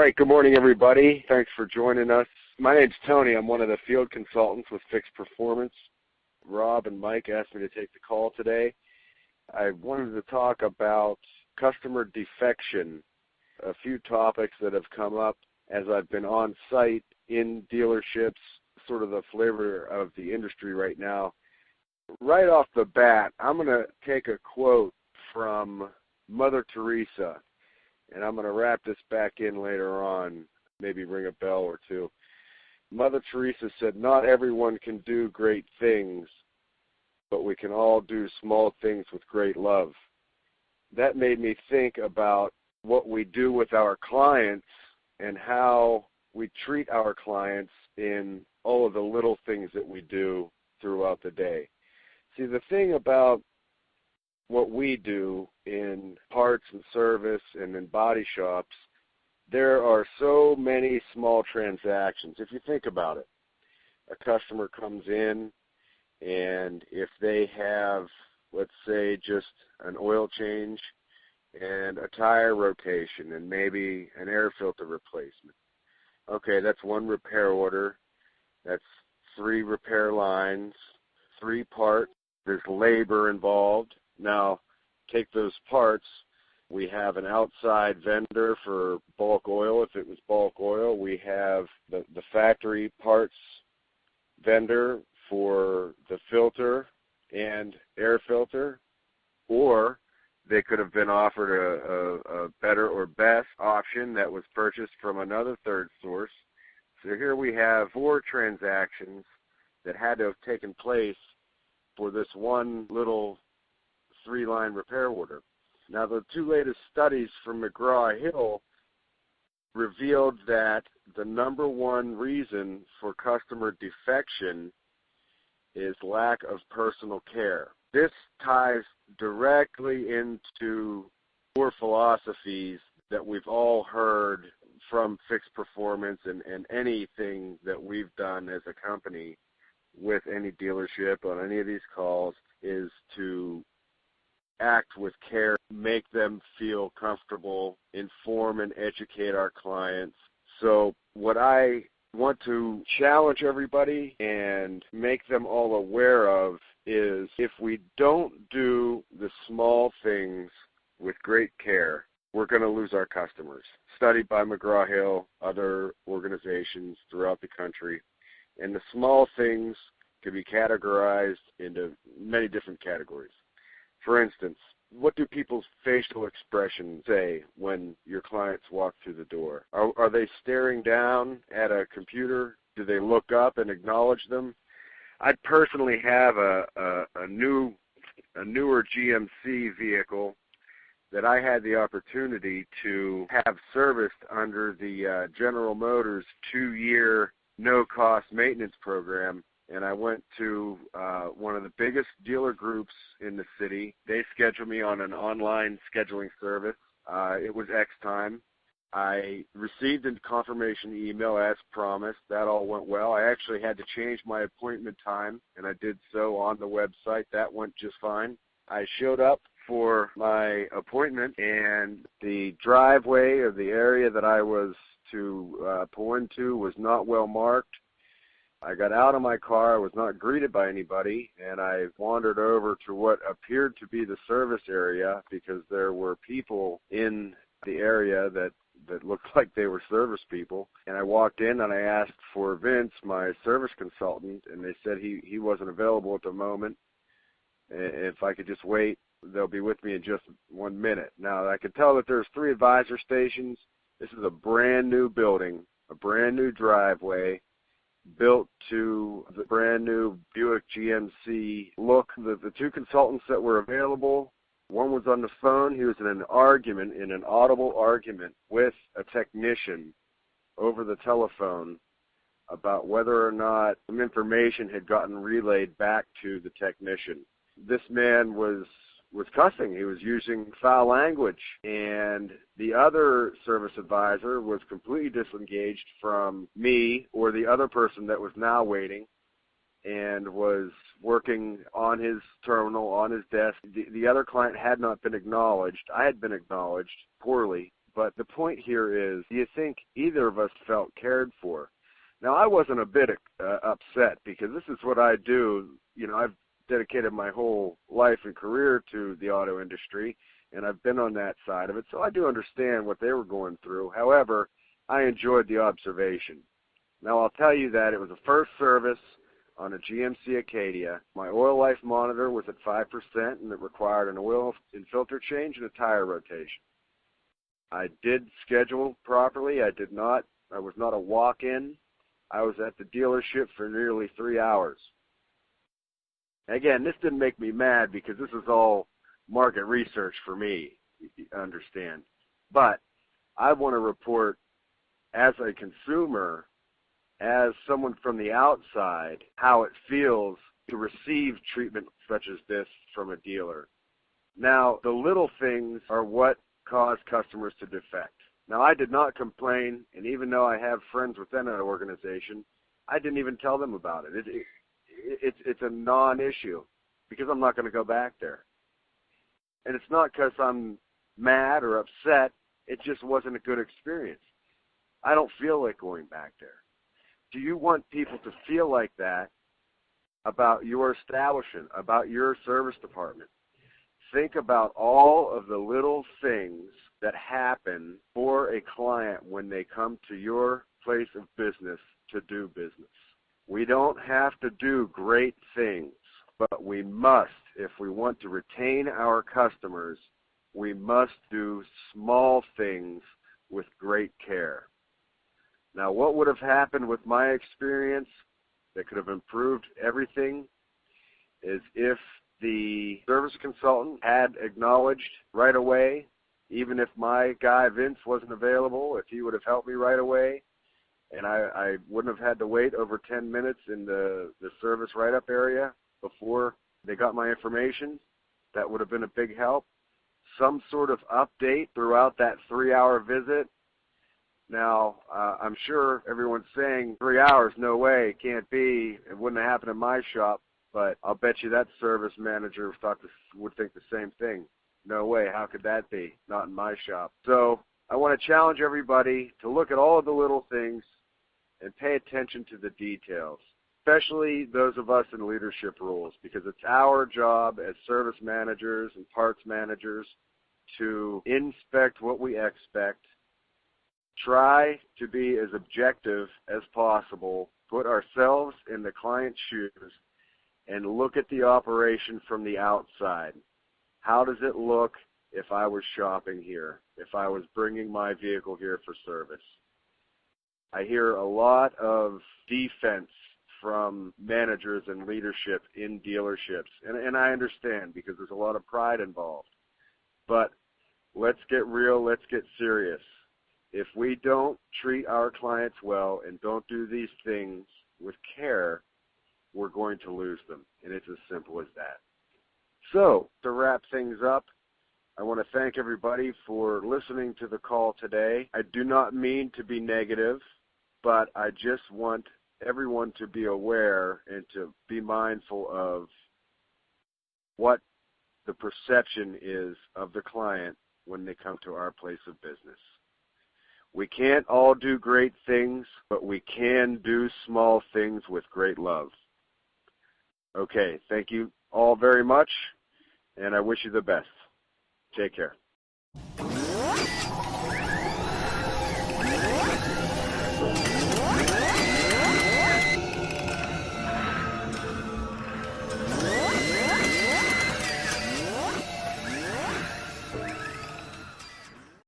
right, good morning, everybody. Thanks for joining us. My name's Tony. I'm one of the field consultants with Fixed Performance. Rob and Mike asked me to take the call today. I wanted to talk about customer defection, a few topics that have come up as I've been on site in dealerships, sort of the flavor of the industry right now. Right off the bat, I'm going to take a quote from Mother Teresa, and I'm going to wrap this back in later on, maybe ring a bell or two. Mother Teresa said, "Not everyone can do great things, but we can all do small things with great love." That made me think about what we do with our clients and how we treat our clients in all of the little things that we do throughout the day. See, the thing about what we do in parts and service and in body shops, there are so many small transactions. If you think about it, a customer comes in, and if they have, let's say, just an oil change and a tire rotation and maybe an air filter replacement, okay, that's one repair order. That's 3 repair lines, 3 parts. There's labor involved. Now, take those parts. We have an outside vendor for bulk oil. If it was bulk oil, we have the factory parts vendor for the filter and air filter, or they could have been offered a better or best option that was purchased from another third source. So here we have 4 transactions that had to have taken place for this one little 3-line repair order. Now, the 2 latest studies from McGraw-Hill revealed that the number one reason for customer defection is lack of personal care. This ties directly into core philosophies that we've all heard from Fixed Performance and anything that we've done as a company with any dealership on any of these calls is to act with care, make them feel comfortable, inform and educate our clients. So what I want to challenge everybody and make them all aware of is if we don't do the small things with great care, we're going to lose our customers. Studied by McGraw-Hill, other organizations throughout the country. And the small things can be categorized into many different categories. For instance, what do people's facial expressions say when your clients walk through the door? Are they staring down at a computer? Do they look up and acknowledge them? I personally have a newer GMC vehicle that I had the opportunity to have serviced under the General Motors 2-year no-cost maintenance program. And I went to one of the biggest dealer groups in the city. They scheduled me on an online scheduling service. It was X time. I received a confirmation email as promised. That all went well. I actually had to change my appointment time, and I did so on the website. That went just fine. I showed up for my appointment, and the driveway or the area that I was to pull into was not well marked. I got out of my car, I was not greeted by anybody, and I wandered over to what appeared to be the service area because there were people in the area that looked like they were service people. And I walked in and I asked for Vince, my service consultant, and they said he wasn't available at the moment. If I could just wait, they'll be with me in just 1 minute. Now, I could tell that there's 3 advisor stations. This is a brand new building, a brand new driveway, built to the brand new Buick GMC look. The 2 consultants that were available, one was on the phone. He was in an audible argument with a technician over the telephone about whether or not some information had gotten relayed back to the technician. This man was cussing. He was using foul language, and the other service advisor was completely disengaged from me or the other person that was now waiting and was working on his terminal, on his desk. The other client had not been acknowledged. I had been acknowledged poorly But the point here is, do you think either of us felt cared for? Now, I wasn't a bit upset because this is what I do. You know, I've dedicated my whole life and career to the auto industry, and I've been on that side of it, so I do understand what they were going through. However, I enjoyed the observation. Now, I'll tell you that it was a first service on a GMC Acadia. My oil life monitor was at 5%, and it required an oil and filter change and a tire rotation. I did schedule properly. I was not a walk-in. I was at the dealership for nearly 3 hours. Again, this didn't make me mad because this is all market research for me, you understand. But I want to report as a consumer, as someone from the outside, how it feels to receive treatment such as this from a dealer. Now, the little things are what cause customers to defect. Now, I did not complain, and even though I have friends within that organization, I didn't even tell them about it. It's a non-issue because I'm not going to go back there. And it's not because I'm mad or upset. It just wasn't a good experience. I don't feel like going back there. Do you want people to feel like that about your establishment, about your service department? Think about all of the little things that happen for a client when they come to your place of business to do business. We don't have to do great things, but we must, if we want to retain our customers, we must do small things with great care. Now, what would have happened with my experience that could have improved everything is if the service consultant had acknowledged right away, even if my guy Vince wasn't available, if he would have helped me right away, and I wouldn't have had to wait over 10 minutes in the service write-up area before they got my information, that would have been a big help. Some sort of update throughout that 3-hour visit. Now, I'm sure everyone's saying 3 hours, no way, it can't be, it wouldn't have happened in my shop, but I'll bet you that service manager would think the same thing. No way, how could that be? Not in my shop. So I want to challenge everybody to look at all of the little things and pay attention to the details, especially those of us in leadership roles, because it's our job as service managers and parts managers to inspect what we expect, try to be as objective as possible, put ourselves in the client's shoes, and look at the operation from the outside. How does it look if I was shopping here, if I was bringing my vehicle here for service? I hear a lot of defense from managers and leadership in dealerships, and I understand because there's a lot of pride involved. But let's get real, let's get serious. If we don't treat our clients well and don't do these things with care, we're going to lose them, and it's as simple as that. So, to wrap things up, I want to thank everybody for listening to the call today. I do not mean to be negative, but I just want everyone to be aware and to be mindful of what the perception is of the client when they come to our place of business. We can't all do great things, but we can do small things with great love. Okay, thank you all very much, and I wish you the best. Take care.